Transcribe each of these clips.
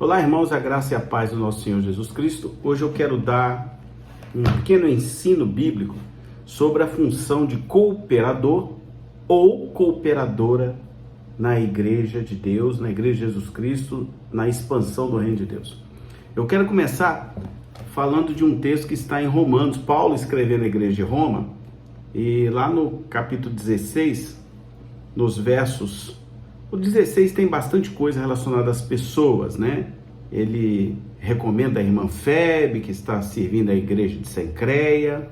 Olá, irmãos, a graça e a paz do nosso Senhor Jesus Cristo. Hoje eu quero dar um pequeno ensino bíblico sobre a função de cooperador ou cooperadora na Igreja de Deus, na Igreja de Jesus Cristo, na expansão do Reino de Deus. Eu quero começar falando de um texto que está em Romanos. Paulo escreveu na Igreja de Roma, e lá no capítulo 16, nos versos... O 16 tem bastante coisa relacionada às pessoas, né? Ele recomenda a irmã Febe, que está servindo a igreja de Cencreia,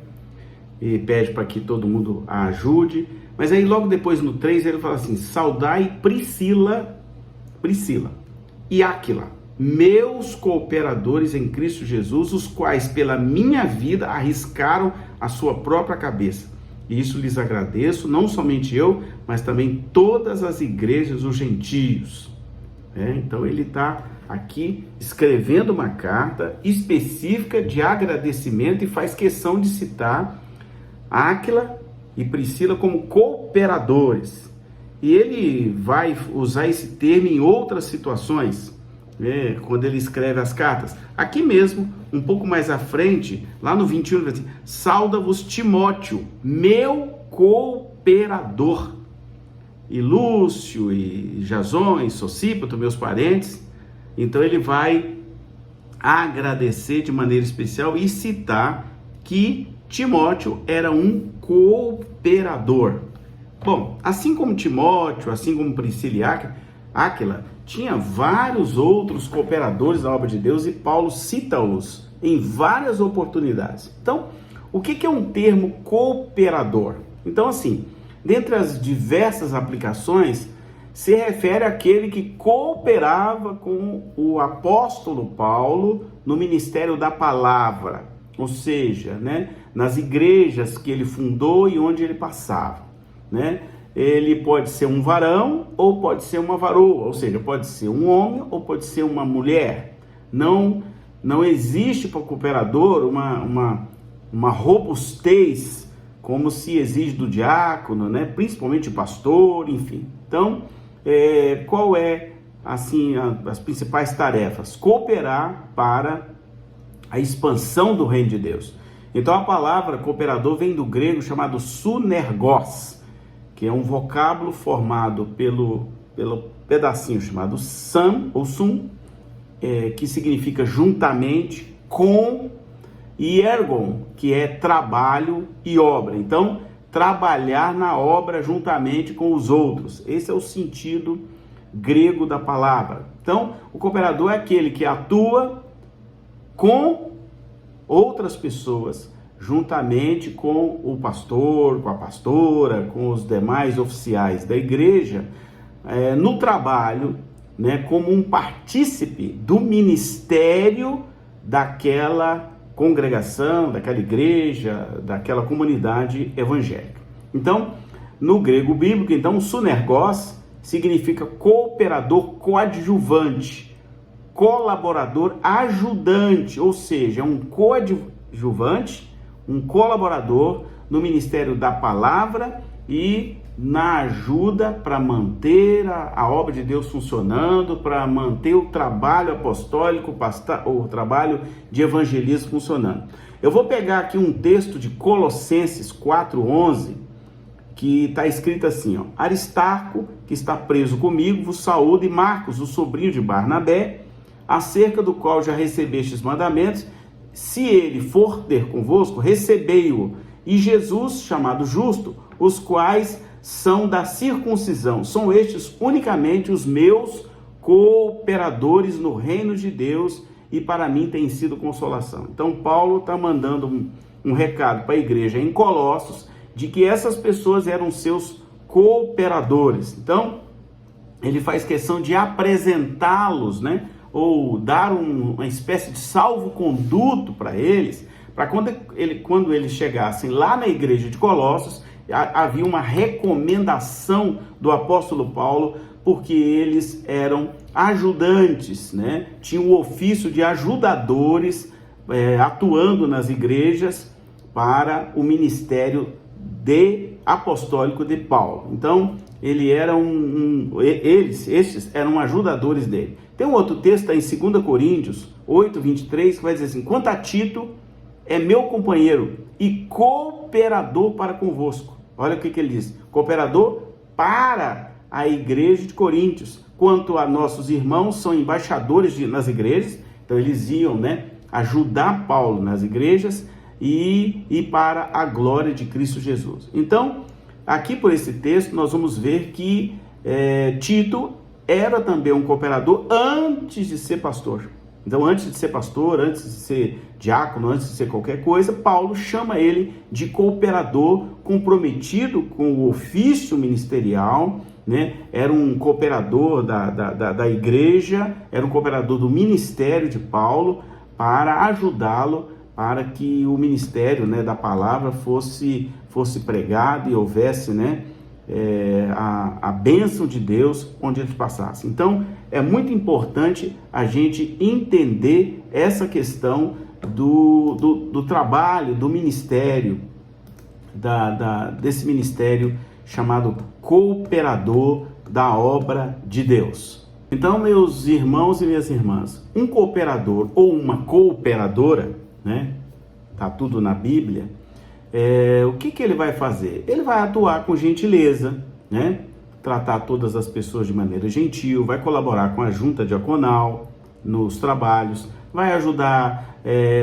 e pede para que todo mundo a ajude. Mas aí logo depois no 3 ele fala assim: saudai Priscila e Áquila, meus cooperadores em Cristo Jesus, os quais pela minha vida arriscaram a sua própria cabeça. E isso lhes agradeço, não somente eu, mas também todas as igrejas, os gentios. Então ele está aqui escrevendo uma carta específica de agradecimento e faz questão de citar Áquila e Priscila como cooperadores. E ele vai usar esse termo em outras situações, quando ele escreve as cartas. Aqui mesmo, um pouco mais à frente, lá no 21, ele diz assim: sauda-vos Timóteo, meu cooperador, e Lúcio, e Jasão, e Sosípater, meus parentes. Então ele vai agradecer de maneira especial e citar que Timóteo era um cooperador. Bom, assim como Timóteo, assim como Priscila e Áquila, tinha vários outros cooperadores da obra de Deus e Paulo cita-os em várias oportunidades. Então, o que é um termo cooperador? Então, assim, dentre as diversas aplicações, se refere àquele que cooperava com o apóstolo Paulo no ministério da palavra, ou seja, nas igrejas que ele fundou e onde ele passava, Ele pode ser um varão ou pode ser uma varoa, ou seja, pode ser um homem ou pode ser uma mulher. Não existe para o cooperador uma robustez como se exige do diácono, principalmente o pastor, enfim. Então, qual é assim as principais tarefas? Cooperar para a expansão do reino de Deus. Então a palavra cooperador vem do grego chamado sunergos, que é um vocábulo formado pelo pedacinho chamado sam ou sum, que significa juntamente, com, e ergon, que é trabalho e obra. Então, trabalhar na obra juntamente com os outros. Esse é o sentido grego da palavra. Então, o cooperador é aquele que atua com outras pessoas, juntamente com o pastor, com a pastora, com os demais oficiais da igreja, no trabalho, como um partícipe do ministério daquela congregação, daquela igreja, daquela comunidade evangélica. Então, no grego bíblico, então, sunergos significa cooperador coadjuvante, colaborador ajudante, ou seja, um coadjuvante, um colaborador no ministério da palavra e na ajuda para manter a obra de Deus funcionando, para manter o trabalho apostólico, o trabalho de evangelismo funcionando. Eu vou pegar aqui um texto de Colossenses 4:11, que está escrito assim: Aristarco, que está preso comigo, vos saúda, e Marcos, o sobrinho de Barnabé, acerca do qual já recebestes mandamentos. Se ele for ter convosco, recebei-o, e Jesus, chamado justo, os quais são da circuncisão. São estes unicamente os meus cooperadores no reino de Deus, e para mim tem sido consolação. Então Paulo está mandando um recado para a igreja em Colossos, de que essas pessoas eram seus cooperadores. Então, ele faz questão de apresentá-los, ou dar uma espécie de salvo-conduto para eles, para quando eles chegassem lá na igreja de Colossos, havia uma recomendação do apóstolo Paulo, porque eles eram ajudantes, tinham o ofício de ajudadores, atuando nas igrejas para o ministério apostólico de Paulo. Então, estes eram ajudadores dele. Tem um outro texto, está em 2 Coríntios 8, 23, que vai dizer assim: quanto a Tito, é meu companheiro e cooperador para convosco. Olha o que ele diz: cooperador para a igreja de Coríntios. Quanto a nossos irmãos, são embaixadores nas igrejas. Então eles iam, né, ajudar Paulo nas igrejas e para a glória de Cristo Jesus. Então, aqui por esse texto, nós vamos ver que Tito era também um cooperador antes de ser pastor. Então, antes de ser pastor, antes de ser diácono, antes de ser qualquer coisa, Paulo chama ele de cooperador, comprometido com o ofício ministerial, né? Era um cooperador da igreja, era um cooperador do ministério de Paulo, para ajudá-lo, para que o ministério, né, da palavra fosse pregado e houvesse, né, a bênção de Deus onde eles passassem. Então, é muito importante a gente entender essa questão do trabalho, do ministério, desse ministério chamado cooperador da obra de Deus. Então, meus irmãos e minhas irmãs, um cooperador ou uma cooperadora, né, tá tudo na Bíblia, o que ele vai fazer? Ele vai atuar com gentileza, né? Tratar todas as pessoas de maneira gentil, vai colaborar com a junta diaconal nos trabalhos, vai ajudar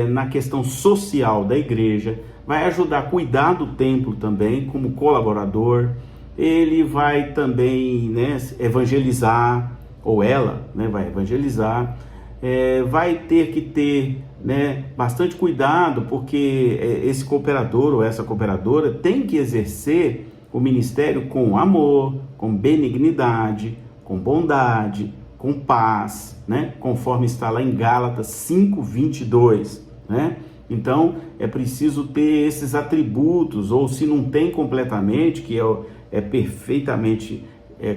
na questão social da igreja, vai ajudar a cuidar do templo também como colaborador. Ele vai também, né, evangelizar, ou ela, né, vai evangelizar. Vai ter que ter, né, bastante cuidado, porque esse cooperador ou essa cooperadora tem que exercer o ministério com amor, com benignidade, com bondade, com paz, né, conforme está lá em Gálatas 5:22, né? Então é preciso ter esses atributos, ou se não tem completamente, que é perfeitamente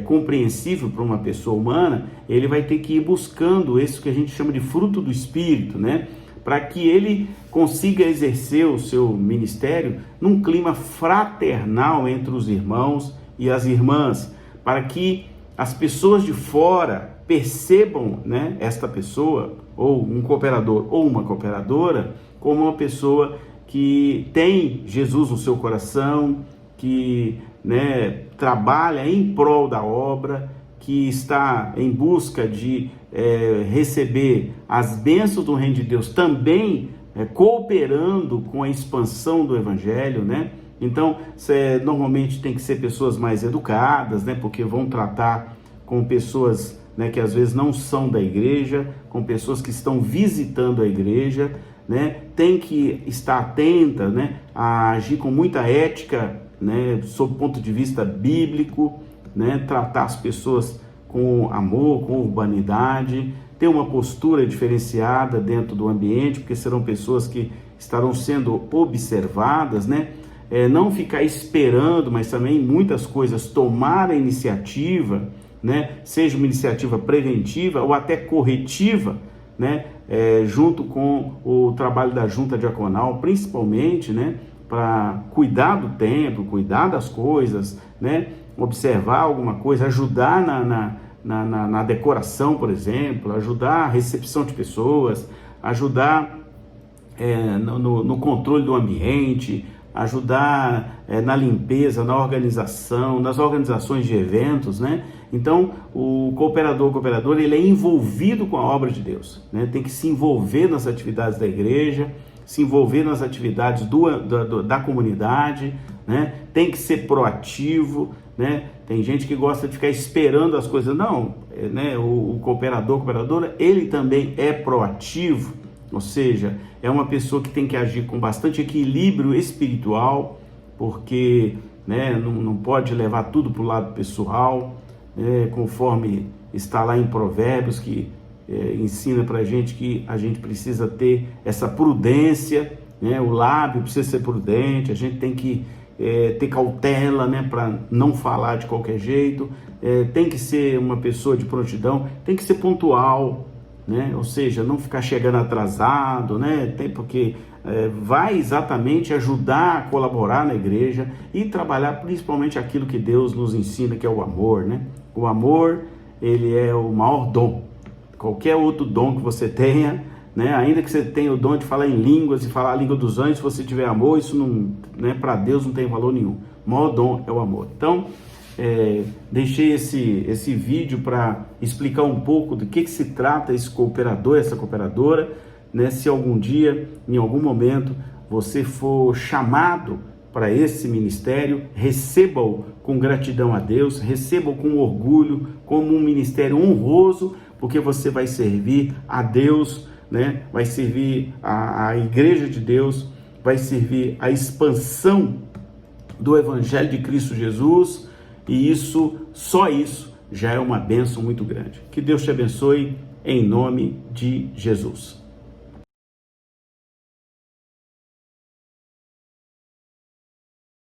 compreensível para uma pessoa humana, ele vai ter que ir buscando isso que a gente chama de fruto do Espírito, né? Para que ele consiga exercer o seu ministério num clima fraternal entre os irmãos e as irmãs, para que as pessoas de fora percebam, né, esta pessoa, ou um cooperador ou uma cooperadora, como uma pessoa que tem Jesus no seu coração, que, né, trabalha em prol da obra, que está em busca de receber as bênçãos do reino de Deus, também cooperando com a expansão do evangelho, né? Então, normalmente tem que ser pessoas mais educadas, né? Porque vão tratar com pessoas, né, que às vezes não são da igreja, com pessoas que estão visitando a igreja, né? Tem que estar atenta, né, a agir com muita ética, né, sob o ponto de vista bíblico, né, tratar as pessoas com amor, com urbanidade, ter uma postura diferenciada dentro do ambiente, porque serão pessoas que estarão sendo observadas, né? Não ficar esperando, mas também muitas coisas tomar a iniciativa, né? Seja uma iniciativa preventiva ou até corretiva, né? Junto com o trabalho da junta diaconal, principalmente, né, para cuidar do templo, cuidar das coisas, né? Observar alguma coisa, ajudar na decoração, por exemplo, ajudar a recepção de pessoas, ajudar no controle do ambiente, ajudar na limpeza, na organização, nas organizações de eventos, né? Então, o cooperador, ele é envolvido com a obra de Deus, né? Tem que se envolver nas atividades da igreja, se envolver nas atividades da comunidade, né? Tem que ser proativo, né? Tem gente que gosta de ficar esperando as coisas. Não, né? O cooperadora, ele também é proativo, ou seja, é uma pessoa que tem que agir com bastante equilíbrio espiritual, porque, né, não pode levar tudo para o lado pessoal, conforme está lá em Provérbios, que ensina para a gente que a gente precisa ter essa prudência, né? O lábio precisa ser prudente, a gente tem que ter cautela, né, para não falar de qualquer jeito, tem que ser uma pessoa de prontidão, tem que ser pontual, né? Ou seja, não ficar chegando atrasado, né? Porque vai exatamente ajudar a colaborar na igreja e trabalhar principalmente aquilo que Deus nos ensina, que é o amor, né? O amor, ele é o maior dom. qualquer outro dom que você tenha, né? Ainda que você tenha o dom de falar em línguas e falar a língua dos anjos, se você tiver amor, isso não, né, para Deus não tem valor nenhum. O maior dom é o amor. Então, deixei esse vídeo para explicar um pouco do que se trata esse cooperador, essa cooperadora, né? Se algum dia, em algum momento, você for chamado para esse ministério, receba-o com gratidão a Deus, receba-o com orgulho, como um ministério honroso, porque você vai servir a Deus, né? Vai servir a igreja de Deus, vai servir a expansão do Evangelho de Cristo Jesus, e só isso já é uma bênção muito grande. Que Deus te abençoe em nome de Jesus.